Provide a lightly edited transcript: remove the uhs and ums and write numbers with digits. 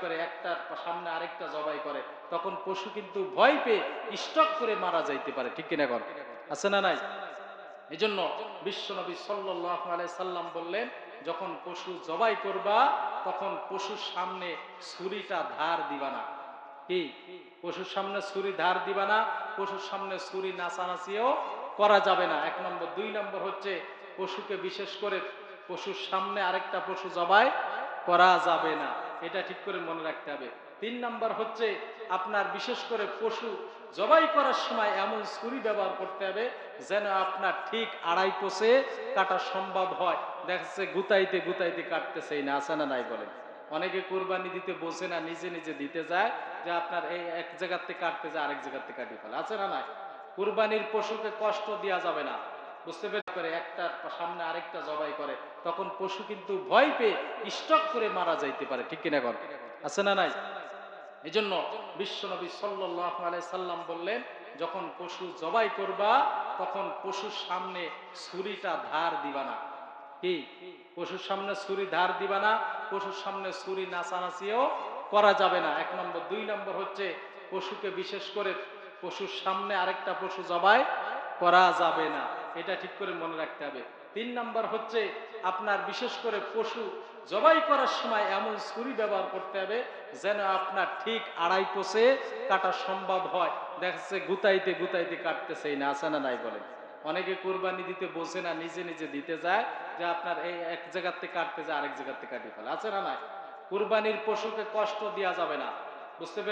করে একটার সামনে আরেকটা জবাই করে, তখন পশু কিন্তু ভয় পেয়ে স্টক করে মারা যাইতে পারে, ঠিক কিনা কর? আছে না নাই? এই জন্য বিশ্বনবী সাল্লাল্লাহু আলাইহি সাল্লাম বললেন, যখন পশু জবাই করবা তখন পশুর সামনে ছুরিটা ধার দিবা না। কি? পশুর সামনে ছুরি ধার দিবা না, পশুর সামনে ছুরি নাচানাচিও করা যাবে না, 1 নম্বর। 2 নম্বর হচ্ছে, পশুকে বিশেষ করে পশুর সামনে আরেকটা পশু জবাই করা যাবে না, এটা ঠিক করে মনে রাখতে হবে। 3 নম্বর হচ্ছে, আপনার বিশেষ করে পশু জবাই করার সময় এমন ছুরি ব্যবহার করতে হবে যেন আপনার ঠিক 2.5 কাটা সম্ভব হয়। দেখছে গুতাইতে গুতাইতে কাটতেছে, না আছে না নাই বলেন? অনেকে কোরবানি দিতে বসে না, নিজে নিজে দিতে যায়, যে আপনার এই এক জায়গার থেকে কাটতে যায় আরেক জায়গার থেকে কাটি ফেলে, আছে না নাই? কুরবানির পশুকে কষ্ট দেওয়া যাবে না, বুঝতে পেরে একটার সামনে আরেকটা জবাই করে, তখন পশু কিন্তু ভয় পেয়ে স্টক করে মারা যাইতে পারে, ঠিক কিনা কর? আছে না নাই? এই জন্য বিশ্বনবী সাল্লাল্লাহু আলাইহি সাল্লাম বললেন, যখন পশু জবাই করবা তখন পশুর সামনে ছুরিটা ধার দিবা না। কি? পশুর সামনে ছুরি ধার দিবা না, পশুর সামনে ছুরি নাচানাচিও করা যাবে না, 1 নম্বর। 2 নম্বর হচ্ছে, পশুকে বিশেষ করে পশুর সামনে আরেকটা পশু জবাই করা যাবে না, এটা ঠিক করে মনে রাখতে হবে। 3 নম্বর হচ্ছে, আপনার বিশেষ করে পশু জবাই করার সময় এমন ছুরি ব্যবহার করতে হবে যেন আপনার ঠিক 2.5 কাটা সম্ভব হয়। দেখছে গুতাইতে গুতাইতে কাটতেছে, না আছে না নাই বলেন? অনেকে কোরবানি দিতে বসে না, নিজে নিজে দিতে যায়, যে আপনার এই এক জায়গার থেকে কাটতে যায় আরেক জায়গার থেকে কাটি ফেলে, আছে না নাই? কুরবানির পশুকে কষ্ট দেওয়া যাবে না, বুঝতে পেরেছেন?